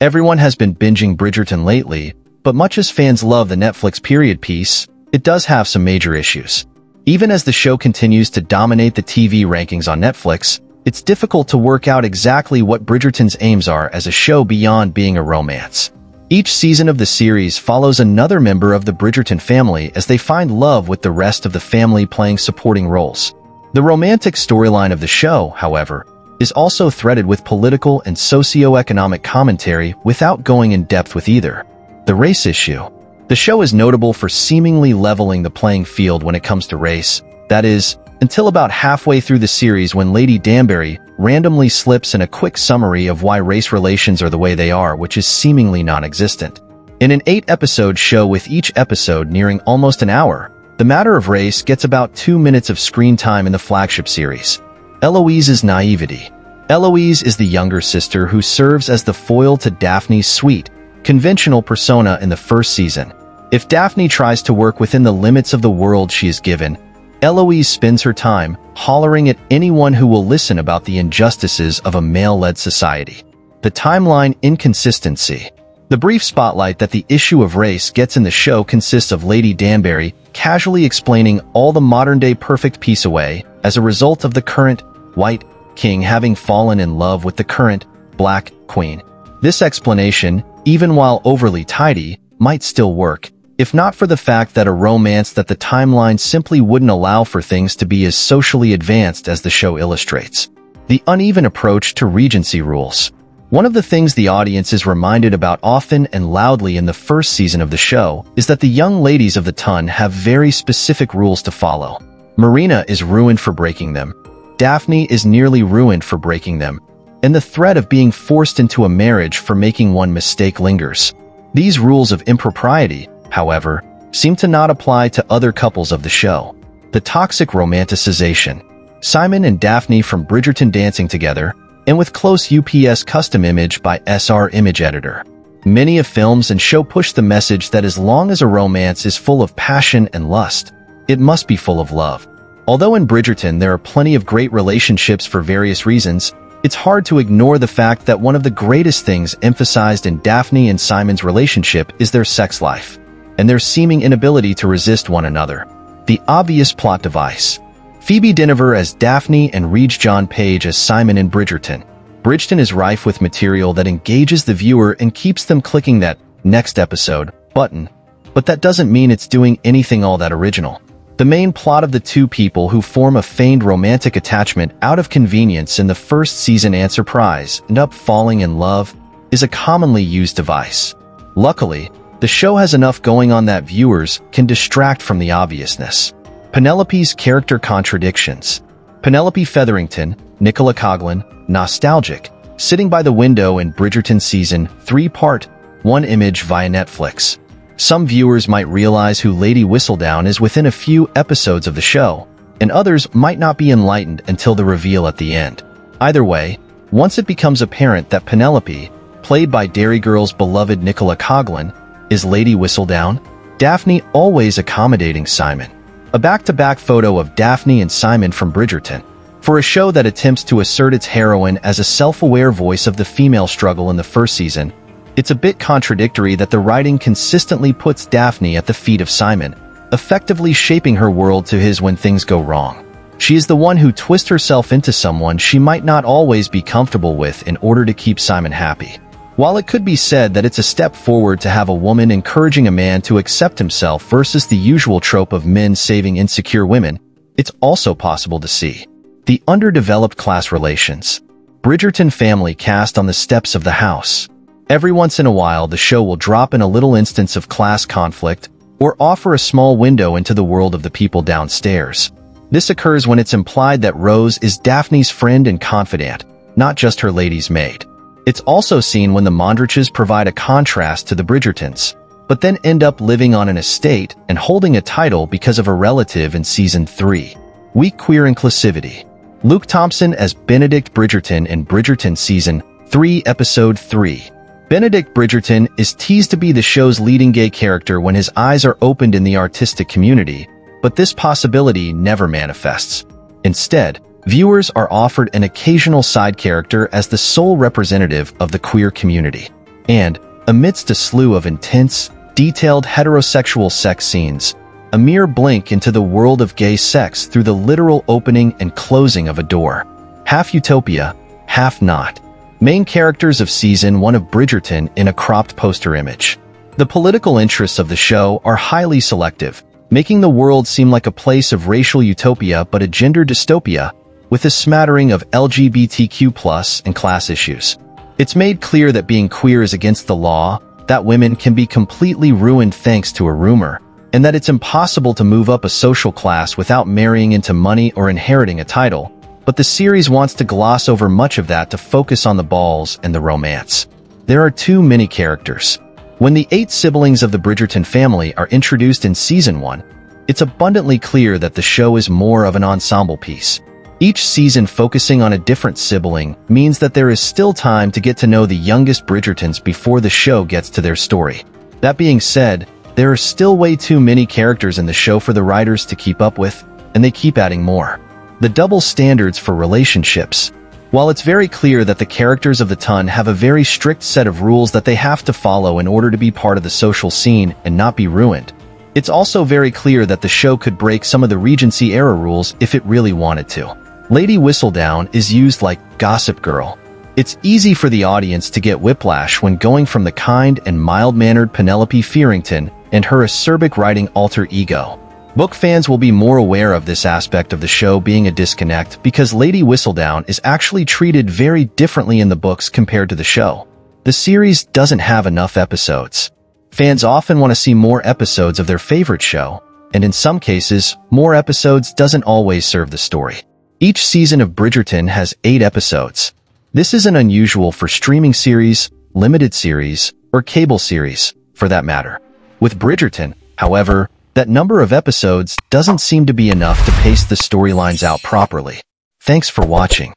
Everyone has been binging Bridgerton lately, but much as fans love the Netflix period piece, it does have some major issues. Even as the show continues to dominate the TV rankings on Netflix, it's difficult to work out exactly what Bridgerton's aims are as a show beyond being a romance. Each season of the series follows another member of the Bridgerton family as they find love with the rest of the family playing supporting roles. The romantic storyline of the show, however, is also threaded with political and socio-economic commentary without going in depth with either. The race issue. The show is notable for seemingly leveling the playing field when it comes to race, that is, until about halfway through the series when Lady Danbury randomly slips in a quick summary of why race relations are the way they are, which is seemingly non-existent. In an 8-episode show with each episode nearing almost an hour, the matter of race gets about 2 minutes of screen time in the flagship series. Eloise's naivety. Eloise is the younger sister who serves as the foil to Daphne's sweet, conventional persona in the first season. If Daphne tries to work within the limits of the world she is given, Eloise spends her time hollering at anyone who will listen about the injustices of a male-led society. The timeline inconsistency. The brief spotlight that the issue of race gets in the show consists of Lady Danbury casually explaining all the modern-day perfect peace away as a result of the current white king having fallen in love with the current black queen. This explanation, even while overly tidy, might still work, if not for the fact that a romance that the timeline simply wouldn't allow for things to be as socially advanced as the show illustrates. The uneven approach to Regency rules. One of the things the audience is reminded about often and loudly in the first season of the show is that the young ladies of the ton have very specific rules to follow. Marina is ruined for breaking them. Daphne is nearly ruined for breaking them. And the threat of being forced into a marriage for making one mistake lingers. These rules of impropriety, however, seem to not apply to other couples of the show. The toxic romanticization. Simon and Daphne from Bridgerton dancing together, and with close UPS custom image by SR Image Editor. Many of films and show push the message that as long as a romance is full of passion and lust, it must be full of love. Although in Bridgerton there are plenty of great relationships for various reasons, it's hard to ignore the fact that one of the greatest things emphasized in Daphne and Simon's relationship is their sex life, and their seeming inability to resist one another. The obvious plot device. Phoebe Dynevor as Daphne and Reg John Page as Simon in Bridgerton. Bridgerton is rife with material that engages the viewer and keeps them clicking that "next episode" button, but that doesn't mean it's doing anything all that original. The main plot of the two people who form a feigned romantic attachment out of convenience in the first season and surprise end up falling in love is a commonly used device. Luckily, the show has enough going on that viewers can distract from the obviousness. Penelope's character contradictions. Penelope Featherington, Nicola Coughlan, nostalgic, sitting by the window in Bridgerton Season 3 Part 1 image via Netflix. Some viewers might realize who Lady Whistledown is within a few episodes of the show, and others might not be enlightened until the reveal at the end. Either way, once it becomes apparent that Penelope, played by Derry Girl's beloved Nicola Coughlan, is Lady Whistledown, Daphne always accommodating Simon. A back-to-back photo of Daphne and Simon from Bridgerton. For a show that attempts to assert its heroine as a self-aware voice of the female struggle in the first season, it's a bit contradictory that the writing consistently puts Daphne at the feet of Simon, effectively shaping her world to his when things go wrong. She is the one who twists herself into someone she might not always be comfortable with in order to keep Simon happy. While it could be said that it's a step forward to have a woman encouraging a man to accept himself versus the usual trope of men saving insecure women, it's also possible to see the underdeveloped class relations. Bridgerton family cast on the steps of the house. Every once in a while the show will drop in a little instance of class conflict or offer a small window into the world of the people downstairs. This occurs when it's implied that Rose is Daphne's friend and confidant, not just her lady's maid. It's also seen when the Mondriches provide a contrast to the Bridgertons, but then end up living on an estate and holding a title because of a relative in Season 3. Weak queer inclusivity. Luke Thompson as Benedict Bridgerton in Bridgerton Season 3 Episode 3. Benedict Bridgerton is teased to be the show's leading gay character when his eyes are opened in the artistic community, but this possibility never manifests. Instead, viewers are offered an occasional side character as the sole representative of the queer community. And, amidst a slew of intense, detailed heterosexual sex scenes, a mere blink into the world of gay sex through the literal opening and closing of a door. Half utopia, half not. Main characters of Season 1 of Bridgerton in a cropped poster image. The political interests of the show are highly selective, making the world seem like a place of racial utopia but a gender dystopia, with a smattering of LGBTQ+ and class issues. It's made clear that being queer is against the law, that women can be completely ruined thanks to a rumor, and that it's impossible to move up a social class without marrying into money or inheriting a title. But the series wants to gloss over much of that to focus on the balls and the romance. There are too many characters. When the 8 siblings of the Bridgerton family are introduced in Season 1, it's abundantly clear that the show is more of an ensemble piece. Each season focusing on a different sibling means that there is still time to get to know the youngest Bridgertons before the show gets to their story. That being said, there are still way too many characters in the show for the writers to keep up with, and they keep adding more. The double standards for relationships. While it's very clear that the characters of the ton have a very strict set of rules that they have to follow in order to be part of the social scene and not be ruined, it's also very clear that the show could break some of the Regency-era rules if it really wanted to. Lady Whistledown is used like Gossip Girl. It's easy for the audience to get whiplash when going from the kind and mild-mannered Penelope Fearington and her acerbic writing alter ego. Book fans will be more aware of this aspect of the show being a disconnect because Lady Whistledown is actually treated very differently in the books compared to the show. The series doesn't have enough episodes. Fans often want to see more episodes of their favorite show, and in some cases, more episodes doesn't always serve the story. Each season of Bridgerton has 8 episodes. This isn't unusual for streaming series, limited series, or cable series, for that matter. With Bridgerton, however, that number of episodes doesn't seem to be enough to pace the storylines out properly. Thanks for watching.